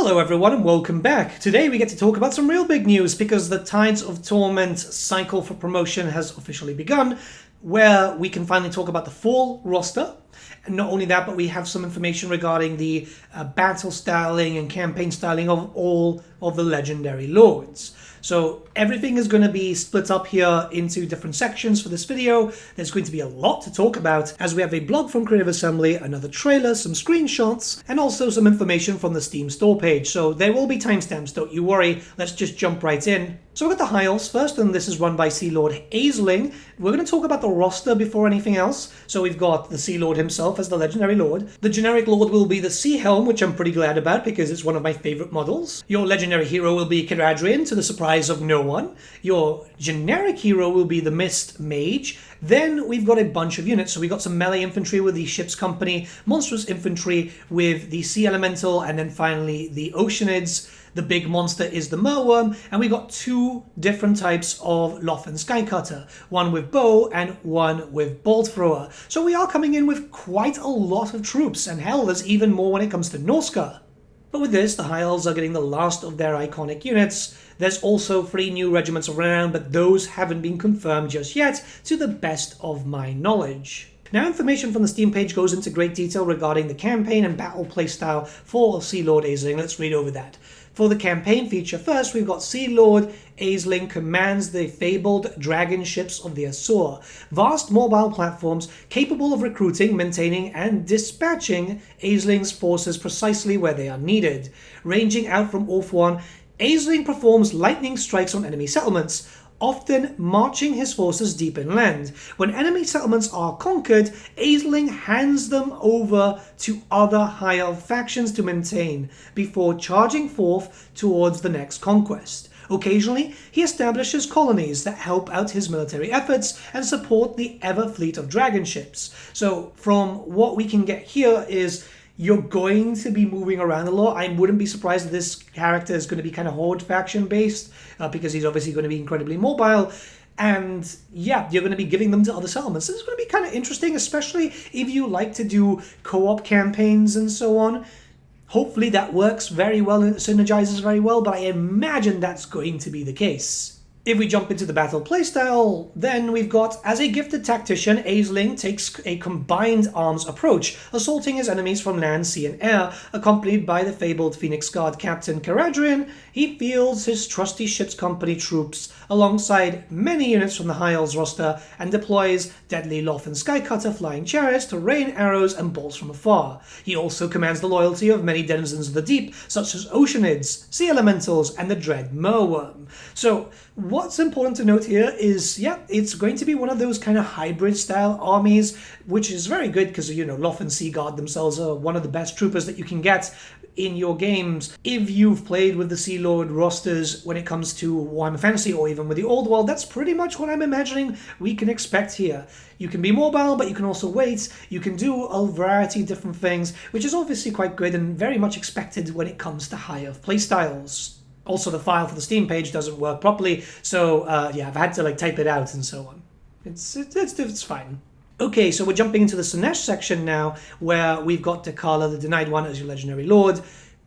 Hello everyone and welcome back. Today we get to talk about some real big news because the Tides of Torment cycle for promotion has officially begun, where we can finally talk about the full roster. And not only that, but we have some information regarding the battle styling and campaign styling of all of the legendary lords. So everything is going to be split up here into different sections for this video. There's going to be a lot to talk about as we have a blog from Creative Assembly, another trailer, some screenshots, and also some information from the Steam store page. So there will be timestamps, don't you worry. Let's just jump right in. So we've got the High Elves first, and this is run by Sea Lord AISLINN. We're going to talk about the roster before anything else. So we've got the Sea Lord himself as the legendary lord. The generic lord will be the Sea Helm, which I'm pretty glad about because it's one of my favorite models. Your legendary hero will be Caradhrian, to the surprise of no one. Your generic hero will be the Mist Mage. Then we've got a bunch of units. So we've got some melee infantry with the Ship's Company, monstrous infantry with the Sea Elemental, and then finally the Oceanids. The big monster is the Merworm, and we got two different types of Lothan Skycutter, one with bow and one with bolt thrower. So we are coming in with quite a lot of troops, and hell, there's even more when it comes to NORSCA. But with this, the High Elves are getting the last of their iconic units. There's also 3 new regiments of renown, but those haven't been confirmed just yet, to the best of my knowledge. Now, information from the Steam page goes into great detail regarding the campaign and battle playstyle for Sea Lord AISLINN. Let's read over that. For the campaign feature first, we've got Sea Lord AISLINN commands the fabled dragon ships of the Azure, vast mobile platforms capable of recruiting, maintaining, and dispatching AISLINN's forces precisely where they are needed. Ranging out from Orth-1, AISLINN performs lightning strikes on enemy settlements, often marching his forces deep inland. When enemy settlements are conquered, AISLINN hands them over to other High Elf factions to maintain, before charging forth towards the next conquest. Occasionally, he establishes colonies that help out his military efforts and support the ever fleet of dragon ships. So from what we can get here is you're going to be moving around a lot. I wouldn't be surprised if this character is going to be kind of Horde faction based because he's obviously going to be incredibly mobile. And yeah, you're going to be giving them to other settlements. This is going to be kind of interesting, especially if you like to do co-op campaigns and so on. Hopefully that works very well and it synergizes very well, but I imagine that's going to be the case. If we jump into the battle playstyle, then we've got, as a gifted tactician, AISLINN takes a combined arms approach, assaulting his enemies from land, sea, and air. Accompanied by the fabled Phoenix Guard captain Caradhrian, he fields his trusty Ship's Company troops alongside many units from the High Elves roster and deploys deadly Lothan Skycutter flying chariots to rain arrows and bolts from afar. He also commands the loyalty of many denizens of the deep, such as Oceanids, Sea Elementals, and the dread Merworm. So, what's important to note here is, yeah, it's going to be one of those kind of hybrid style armies, which is very good because, you know, Lothan Sea Guard themselves are one of the best troopers that you can get in your games if you've played with the Sea Lord rosters when it comes to Warhammer Fantasy or even with the Old World. That's pretty much what I'm imagining we can expect here. You can be mobile, but you can also wait. You can do a variety of different things, which is obviously quite good and very much expected when it comes to High Elf playstyles. Also, the file for the Steam page doesn't work properly, so yeah, I've had to type it out and so on. It's fine. Okay, so we're jumping into the SLAANESH section now, where we've got DECHALA, the Denied One, as your legendary lord.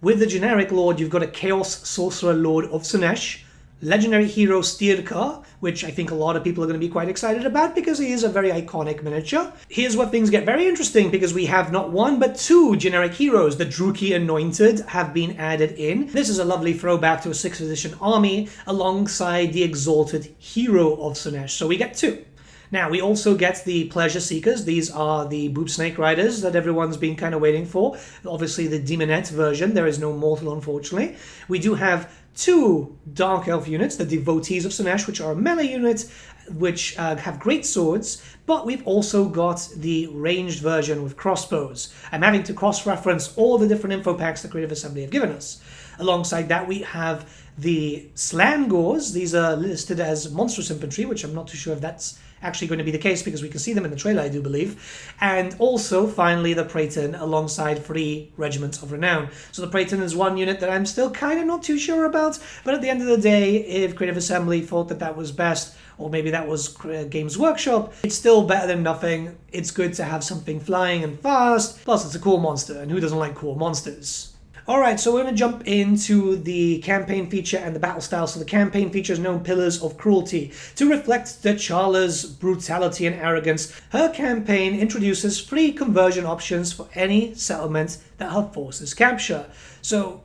With the generic lord, you've got a Chaos Sorcerer Lord of SLAANESH, legendary hero Stirka, which I think a lot of people are going to be quite excited about because he is a very iconic miniature. Here's where things get very interesting because we have not one but 2 generic heroes. The Druchii Anointed have been added in. This is a lovely throwback to a 6th edition army alongside the Exalted Hero of SLAANESH. So we get 2. Now, we also get the Pleasure Seekers. These are the Boob Snake Riders that everyone's been kind of waiting for. Obviously, the Demonette version. There is no Mortal, unfortunately. We do have 2 Dark Elf units, the Devotees of SLAANESH, which are a melee unit, which have great swords, but we've also got the ranged version with crossbows. I'm having to cross-reference all the different info packs that Creative Assembly have given us. Alongside that, we have the Slangors. These are listed as monstrous infantry, which I'm not too sure if that's actually going to be the case because we can see them in the trailer, I do believe. And also, finally, the Praeton alongside 3 regiments of renown. So the Praeton is one unit that I'm still kind of not too sure about, but at the end of the day, if Creative Assembly thought that that was best, or maybe that was Games Workshop, it's still better than nothing. It's good to have something flying and fast, plus it's a cool monster, and who doesn't like cool monsters? Alright, so we're going to jump into the campaign feature and the battle style. So the campaign feature is known Pillars of Cruelty. To reflect DECHALA's brutality and arrogance, her campaign introduces free conversion options for any settlement that her forces capture. So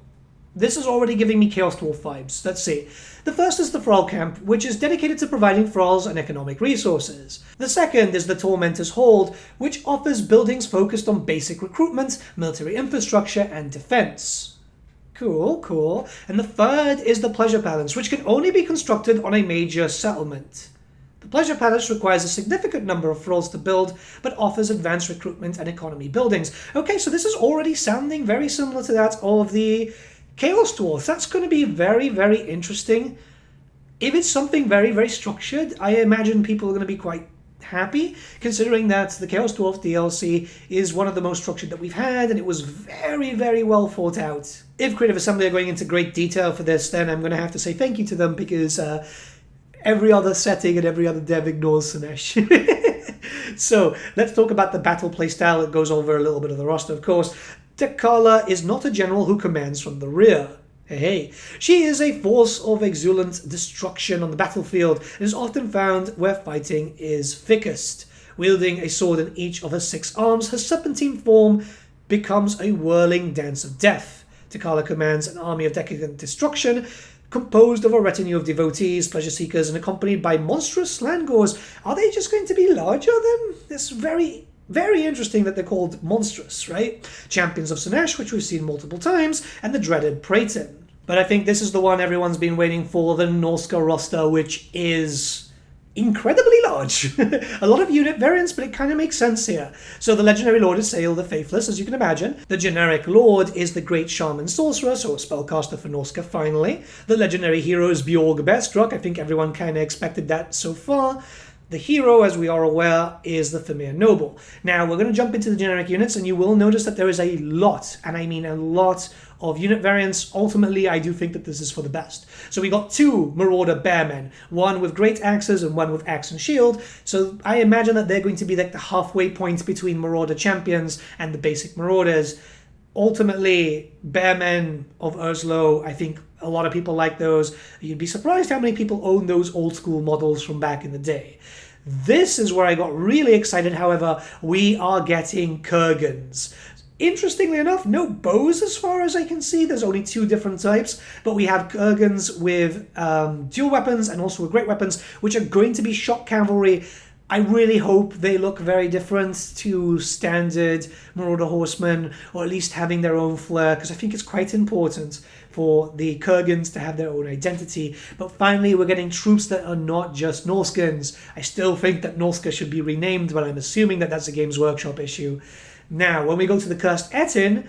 this is already giving me Chaos Dwarf vibes. Let's see. The first is the Thrall Camp, which is dedicated to providing thralls and economic resources. The second is the Tormentor's Hold, which offers buildings focused on basic recruitment, military infrastructure, and defense. Cool, cool. And the third is the Pleasure Palace, which can only be constructed on a major settlement. The Pleasure Palace requires a significant number of thralls to build, but offers advanced recruitment and economy buildings. Okay, so this is already sounding very similar to that of the Chaos Dwarf. That's going to be very, very interesting. If it's something very, very structured, I imagine people are going to be quite happy, considering that the Chaos Dwarf DLC is one of the most structured that we've had, and it was very, very well thought out. If Creative Assembly are going into great detail for this, then I'm going to have to say thank you to them, because every other setting and every other dev ignores SLAANESH. So let's talk about the battle playstyle. It goes over a little bit of the roster, of course. DECHALA is not a general who commands from the rear. Hey. She is a force of exultant destruction on the battlefield and is often found where fighting is thickest. Wielding a sword in each of her 6 arms, her serpentine form becomes a whirling dance of death. DECHALA commands an army of decadent destruction, composed of a retinue of devotees, pleasure seekers, and accompanied by monstrous Slangors. Are they just going to be larger then? That's very interesting that they're called monstrous, right? Champions of SLAANESH, which we've seen multiple times, and the dreaded Praeton. But I think this is the one everyone's been waiting for, the NORSCA roster, which is incredibly large. A lot of unit variants, but it kind of makes sense here. So the legendary lord is SAYL the Faithless, as you can imagine. The generic lord is the great shaman sorcerer, so a spellcaster for NORSCA finally. The legendary hero is Bertsche. I think everyone kind of expected that so far. The hero, as we are aware, is the Thamir Noble. Now, we're going to jump into the generic units, and you will notice that there is a lot, and I mean a lot, of unit variants. Ultimately, I do think that this is for the best. So we got 2 Marauder Bearmen, one with great axes and one with axe and shield. So I imagine that they're going to be like the halfway point between Marauder champions and the basic Marauders. Ultimately, Bearmen of Urslo, I think a lot of people like those. You'd be surprised how many people own those old school models from back in the day. This is where I got really excited, however. We are getting Kurgans. Interestingly enough, no bows as far as I can see. There's only 2 different types, but we have Kurgans with dual weapons and also with great weapons, which are going to be shock cavalry. I really hope they look very different to standard Marauder Horsemen, or at least having their own flair, because I think it's quite important for the Kurgans to have their own identity. But finally, we're getting troops that are not just Norskans. I still think that NORSCA should be renamed, but I'm assuming that that's a Games Workshop issue. Now, when we go to the Cursed Etin,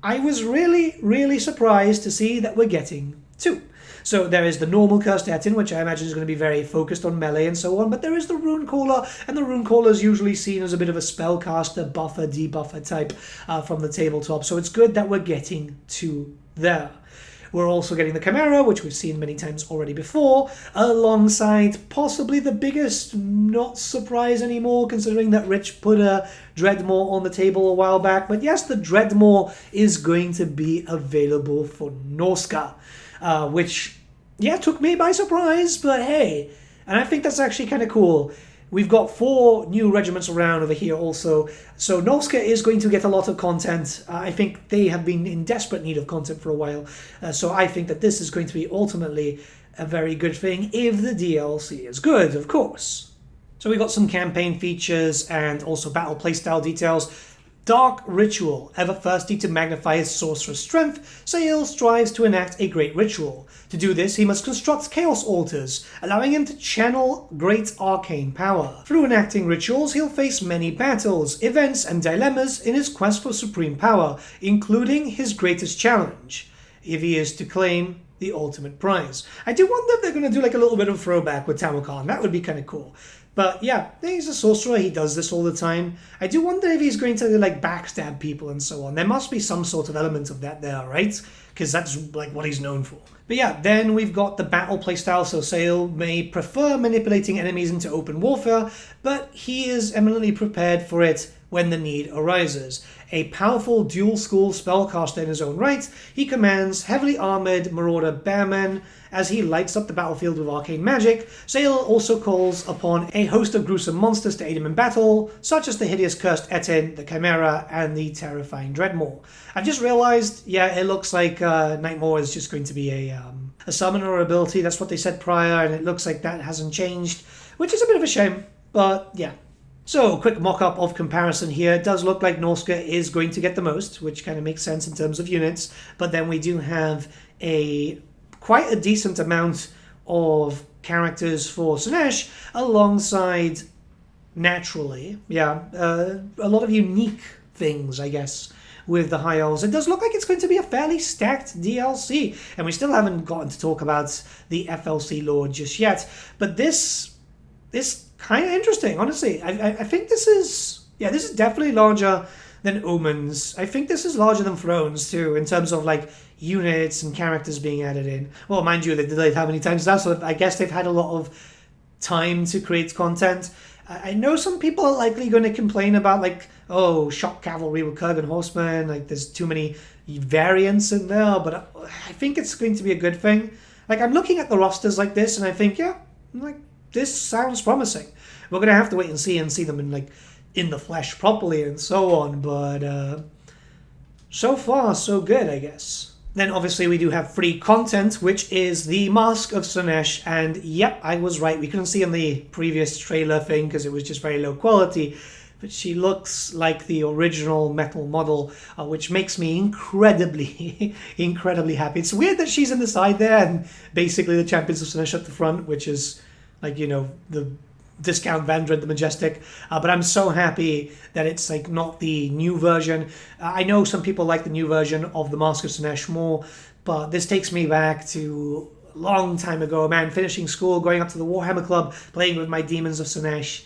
I was really, really surprised to see that we're getting 2. So there is the normal Cursed Etin, which I imagine is going to be very focused on melee and so on, but there is the Runecaller, and the Runecaller is usually seen as a bit of a spellcaster, buffer, debuffer type from the tabletop, so it's good that we're getting 2 there. We're also getting the Chimera, which we've seen many times already before, alongside possibly the biggest not surprise anymore, considering that Rich put a Dreadmore on the table a while back. But yes, the Dreadmore is going to be available for NORSCA, which, yeah, took me by surprise, but hey, and I think that's actually kind of cool. We've got 4 new regiments around over here also, so NORSCA is going to get a lot of content. I think they have been in desperate need of content for a while, so I think that this is going to be ultimately a very good thing, if the DLC is good, of course. So we got some campaign features and also battle playstyle details. Dark Ritual. Ever thirsty to magnify his sorcerer's strength, SAYL strives to enact a great ritual. To do this, he must construct chaos altars, allowing him to channel great arcane power. Through enacting rituals, he'll face many battles, events, and dilemmas in his quest for supreme power, including his greatest challenge, if he is to claim the ultimate prize. I do wonder if they're going to do like a little bit of throwback with Tamokan. That would be kind of cool. But yeah, he's a sorcerer, he does this all the time. I do wonder if he's going to like backstab people and so on. There must be some sort of element of that there, right? Because that's like what he's known for. But yeah, then we've got the battle playstyle, so SAYL may prefer manipulating enemies into open warfare, but he is eminently prepared for it when the need arises. A powerful dual-school spellcaster in his own right, he commands heavily armored marauder bearmen as he lights up the battlefield with arcane magic. SAYL also calls upon a host of gruesome monsters to aid him in battle, such as the hideous cursed Etin, the Chimera, and the terrifying Dreadmaw. I've just realized, yeah, it looks like Nightmaw is just going to be a summoner ability. That's what they said prior, and it looks like that hasn't changed, which is a bit of a shame, but yeah. So, quick mock-up of comparison here. It does look like NORSCA is going to get the most, which kind of makes sense in terms of units, but then we do have quite a decent amount of characters for SLAANESH alongside, naturally, a lot of unique things, I guess, with the High Elves. It does look like it's going to be a fairly stacked DLC, and we still haven't gotten to talk about the FLC lore just yet, but this kind of interesting, honestly. I think this is definitely larger than Omens. I think this is larger than Thrones too, in terms of like units and characters being added in. Well, mind you, they delayed how many times now, so I guess they've had a lot of time to create content. I know some people are likely going to complain about like, oh, shock cavalry with Kurgan horsemen, like there's too many variants in there, but I think it's going to be a good thing. Like, I'm looking at the rosters like this, and I think, yeah, like, this sounds promising. We're going to have to wait and see them in the flesh properly and so on, but so far, so good, I guess. Then obviously we do have free content, which is the Mask of SLAANESH, and yep, I was right. We couldn't see in the previous trailer thing because it was just very low quality, but she looks like the original metal model, which makes me incredibly, incredibly happy. It's weird that she's in the side there and basically the Champions of SLAANESH at the front, which is like, you know, the discount Vandred the Majestic, but I'm so happy that it's like not the new version. I know some people like the new version of the Mask of SLAANESH more, but this takes me back to a long time ago, man, finishing school, going up to the Warhammer Club, playing with my Demons of SLAANESH.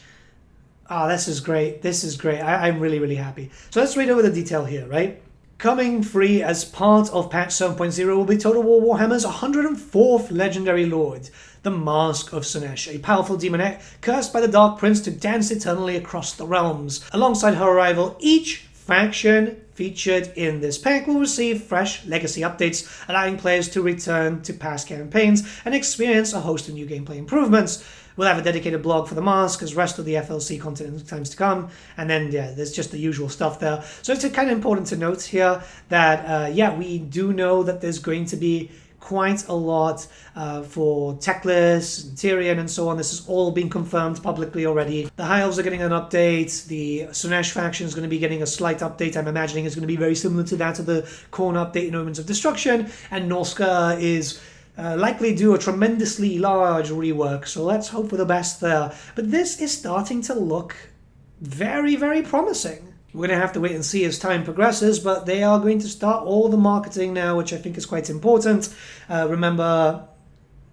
This is great. This is great. I'm really, really happy. So let's read over the detail here, right? Coming free as part of patch 7.0 will be Total War Warhammer's 104th Legendary Lord, the Mask of SLAANESH, a powerful demonette cursed by the Dark Prince to dance eternally across the realms. Alongside her arrival, each faction featured in this pack will receive fresh legacy updates, allowing players to return to past campaigns and experience a host of new gameplay improvements. We'll have a dedicated blog for the Mask as rest of the FLC content in times to come, and then there's just the usual stuff there. So it's kind of important to note here that we do know that there's going to be quite a lot for Teclis and Tyrion and so on. This has all been confirmed publicly already. The High Elves are getting an update. The SLAANESH faction is going to be getting a slight update. I'm imagining it's going to be very similar to that of the Khorne update in Omens of Destruction. And NORSCA is likely do a tremendously large rework, so let's hope for the best there. But this is starting to look very, very promising. We're going to have to wait and see as time progresses, but they are going to start all the marketing now, which I think is quite important. Remember,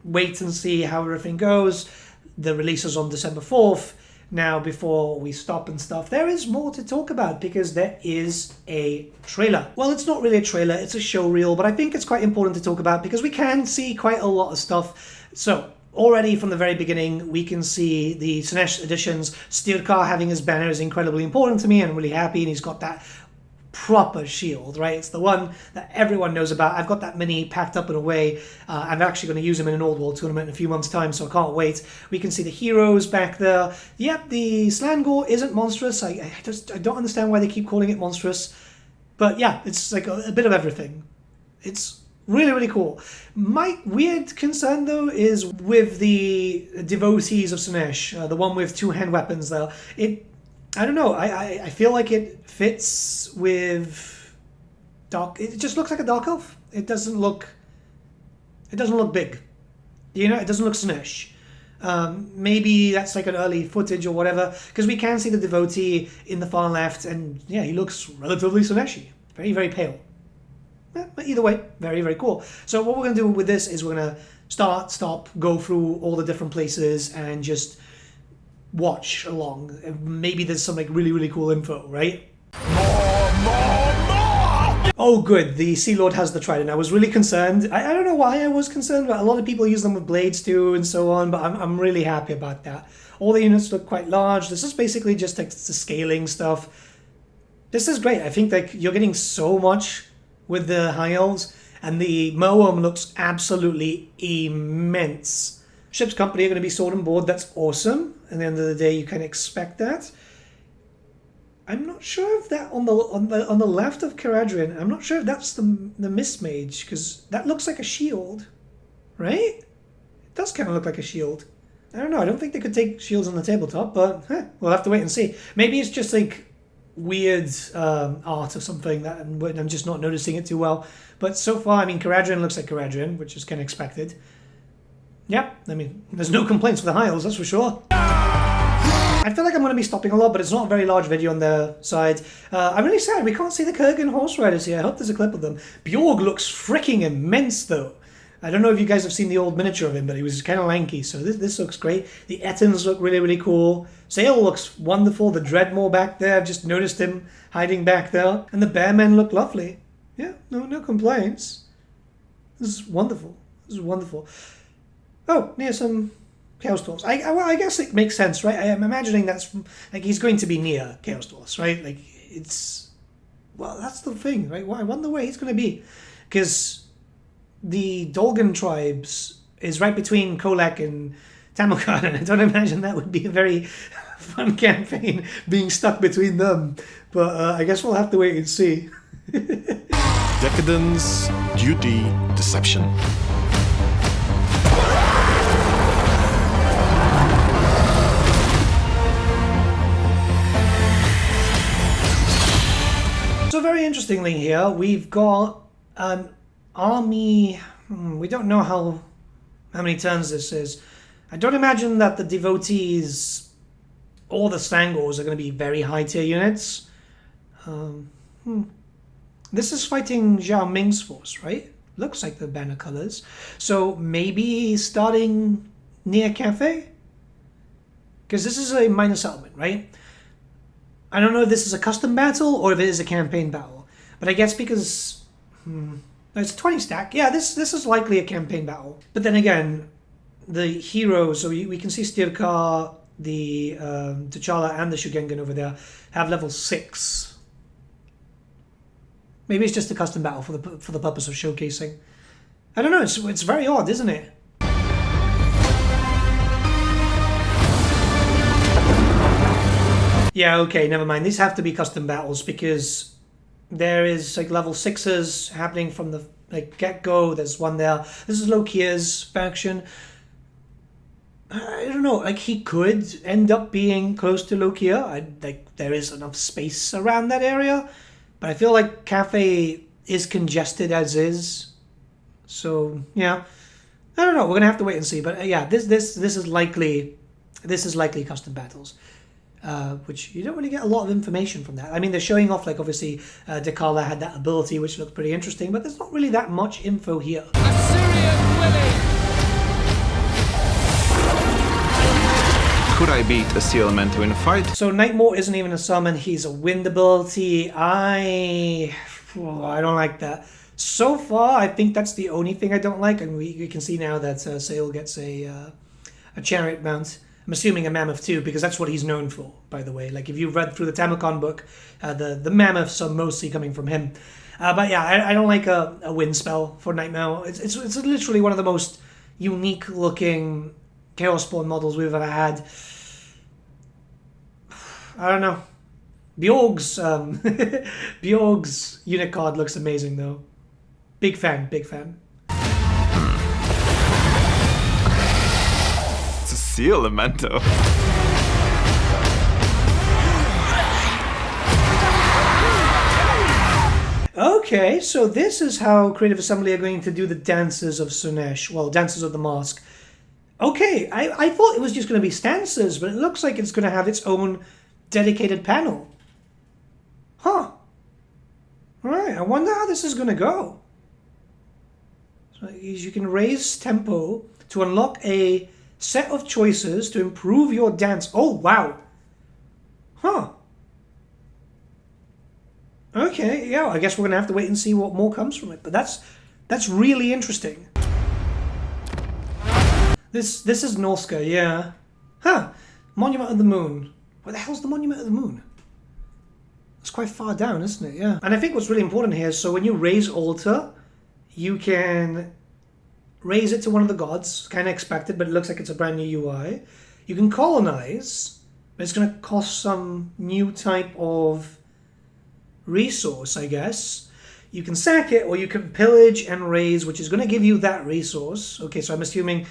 wait and see how everything goes. The release is on December 4th. Now, before we stop and stuff, there is more to talk about because there is a trailer. Well, it's not really a trailer, it's a show reel, but I think it's quite important to talk about because we can see quite a lot of stuff. So, already from the very beginning, we can see the SLAANESH editions. Stirkar having his banner is incredibly important to me, and I'm really happy, and he's got that proper shield, right? It's the one that everyone knows about. I've got that mini packed up in a way. I'm actually going to use him in an Old World tournament in a few months' time, so I can't wait. We can see the heroes back there. Yep, the Slangor isn't monstrous. I don't understand why they keep calling it monstrous. But yeah, it's like a bit of everything. It's really, really cool. My weird concern, though, is with the devotees of SLAANESH, the one with two hand weapons there. I don't know. I feel like it fits with dark. It just looks like a dark elf. It doesn't look big. You know, it doesn't look SLAANESH. Maybe that's like an early footage or whatever, because we can see the devotee in the far left, and yeah, he looks relatively SLAANEShy. Very, very pale. But either way, very, very cool. So what we're going to do with this is we're going to start, stop, go through all the different places and just watch along. Maybe there's some like really, really cool info, right? Oh, good. The Sea Lord has the trident. I was really concerned. I don't know why I was concerned, but a lot of people use them with blades too and so on, but I'm really happy about that. All the units look quite large. This is basically just like the scaling stuff. This is great. I think like you're getting so much with the high elves, and the Moam looks absolutely immense. Ship's company are going to be sword and board. That's awesome. At the end of the day, you can expect that. I'm not sure if that on the left of Caradhran, I'm not sure if that's the Mist Mage, because that looks like a shield, right? It does kind of look like a shield. I don't know. I don't think they could take shields on the tabletop, but we'll have to wait and see. Maybe it's just like weird art or something that I'm just not noticing it too well. But so far, I mean, Caradhran looks like Caradhran, which is kind of expected. Yep, I mean, there's no complaints with the high elves, that's for sure. I feel like I'm going to be stopping a lot, but it's not a very large video on their side. I'm really sad we can't see the Kurgan horse riders here. I hope there's a clip of them. Bjorg looks freaking immense, though. I don't know if you guys have seen the old miniature of him, but he was kind of lanky, so this looks great. The Ettins look really, really cool. SAYL looks wonderful. The Dreadmore back there, I've just noticed him hiding back there. And the Bearmen look lovely. Yeah, no complaints. This is wonderful. This is wonderful. Oh, near some Chaos Dwarfs. Well, I guess it makes sense, right? I'm imagining that's like he's going to be near Chaos Dwarfs, right? Like it's, well, that's the thing, right? Well, I wonder where he's going to be, because the Dolgan tribes is right between Kolak and Tamokan, and I don't imagine that would be a very fun campaign being stuck between them. But I guess we'll have to wait and see. Decadence, duty, deception. So very interestingly here, we've got an army. We don't know how many turns this is. I don't imagine that the devotees or the Strangles are going to be very high tier units. This is fighting Zhao Ming's force, right? Looks like the banner colors. So maybe starting near Cafe? Because this is a minor settlement, right? I don't know if this is a custom battle or if it is a campaign battle. But I guess because it's a 20 stack. Yeah, this is likely a campaign battle. But then again, the heroes, so we can see Stirkar, the Dechala and the Shugengan over there have level 6. Maybe it's just a custom battle for the purpose of showcasing. I don't know, it's very odd, isn't it? Yeah, okay, never mind. These have to be custom battles because there is like level 6s happening from the get-go. There's one there. This is Lokia's faction. I don't know, like he could end up being close to Lokia. There is enough space around that area. But I feel like Cafe is congested as is. So, yeah. I don't know, we're going to have to wait and see. But yeah, this is likely custom battles. Which you don't really get a lot of information from that. I mean, they're showing off, like, obviously, DECHALA had that ability, which looked pretty interesting, but there's not really that much info here. Could I beat a Sea Elemental in a fight? So Nightmare isn't even a summon, he's a wind ability. I don't like that. So far, I think that's the only thing I don't like, and we can see now that SAYL gets a chariot mount. I'm assuming a mammoth too, because that's what he's known for, by the way. Like, if you've read through the Tamokan book, the mammoths are mostly coming from him. But yeah, I don't like a wind spell for Nightmare. It's literally one of the most unique looking Chaos Spawn models we've ever had. I don't know. Bjorg's unit card looks amazing though. Big fan, big fan. It's a Sea Elemental. Okay, so this is how Creative Assembly are going to do the Dances of SLAANESH. Well, Dances of the Mask. Okay, I thought it was just going to be stances, but it looks like it's going to have its own dedicated panel. Huh. Alright, I wonder how this is going to go. So you can raise tempo to unlock a set of choices to improve your dance. Oh, wow. Huh. Okay, yeah, I guess we're going to have to wait and see what more comes from it. But that's really interesting. This is NORSCA, yeah. Huh. Monument of the Moon. Where the hell's the Monument of the Moon? It's quite far down, isn't it? Yeah. And I think what's really important here is so when you raise altar, you can raise it to one of the gods. Kind of expected, but it looks like it's a brand new UI. You can colonize, but it's going to cost some new type of resource, I guess. You can sack it, or you can pillage and raise, which is going to give you that resource. Okay, so I'm assuming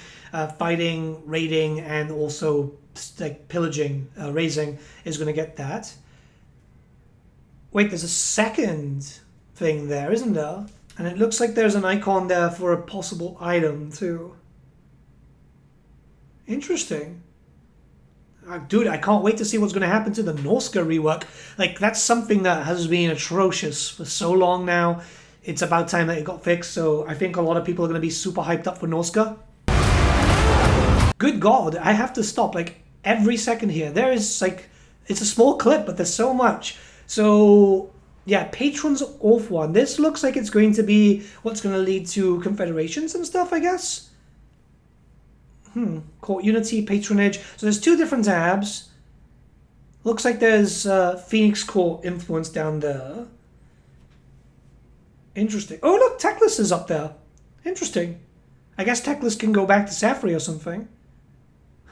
fighting, raiding, and also like pillaging, raising is going to get that. Wait, there's a second thing there, isn't there? And it looks like there's an icon there for a possible item, too. Interesting. Dude, I can't wait to see what's going to happen to the NORSCA rework. Like, that's something that has been atrocious for so long now. It's about time that it got fixed, so I think a lot of people are going to be super hyped up for NORSCA. Good God, I have to stop, like, every second here. There is, like, it's a small clip, but there's so much. So, yeah, Patrons off one. This looks like it's going to be what's going to lead to confederations and stuff, I guess. Court Unity, Patronage. So there's two different tabs. Looks like there's Phoenix Court influence down there. Interesting. Oh, look, Teclis is up there. Interesting. I guess Teclis can go back to Safri or something.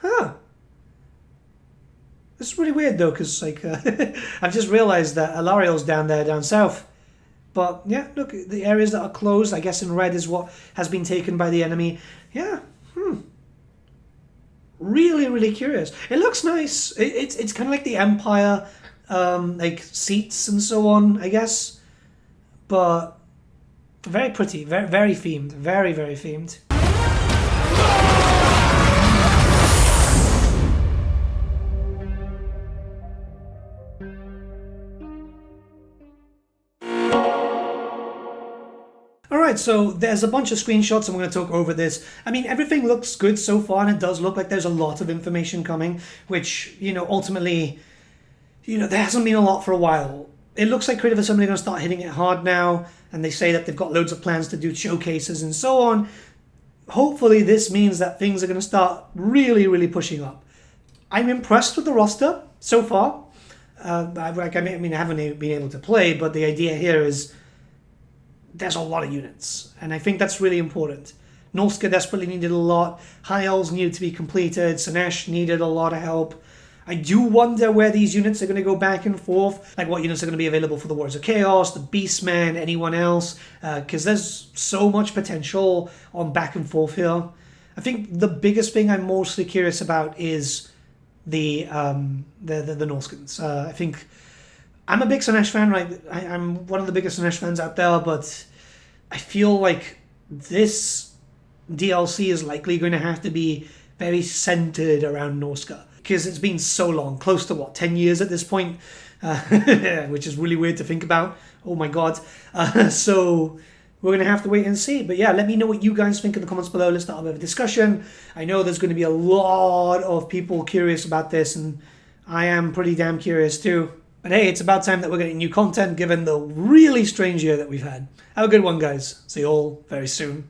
Huh. This is really weird, though, because, like, I've just realized that Alariel's down there, down south. But, yeah, look, the areas that are closed, I guess in red is what has been taken by the enemy. Yeah, Really, really curious. It looks nice. It's kind of like the Empire, like, seats and so on, I guess. But very pretty, very, very themed. Very, very themed. Alright, so there's a bunch of screenshots. I'm going to talk over this. I mean, everything looks good so far, and it does look like there's a lot of information coming, which, you know, ultimately, you know, there hasn't been a lot for a while. It looks like Creative Assembly are going to start hitting it hard now, and they say that they've got loads of plans to do showcases and so on. Hopefully this means that things are going to start really, really pushing up. I'm impressed with the roster so far. I haven't been able to play, but the idea here is there's a lot of units, and I think that's really important. NORSCA desperately needed a lot. High Elves needed to be completed. SLAANESH needed a lot of help. I do wonder where these units are going to go back and forth, like what units are going to be available for the Warriors of Chaos, the Beastmen, anyone else, because there's so much potential on back and forth here. I think the biggest thing I'm mostly curious about is the Norskans. I think I'm a big SLAANESH fan, right? I'm one of the biggest SLAANESH fans out there, but I feel like this DLC is likely going to have to be very centered around NORSCA, because it's been so long, close to 10 years at this point, which is really weird to think about. Oh my god. So we're going to have to wait and see. But yeah, let me know what you guys think in the comments below. Let's start a bit of a discussion. I know there's going to be a lot of people curious about this, and I am pretty damn curious too. But hey, it's about time that we're getting new content given the really strange year that we've had. Have a good one, guys. See you all very soon.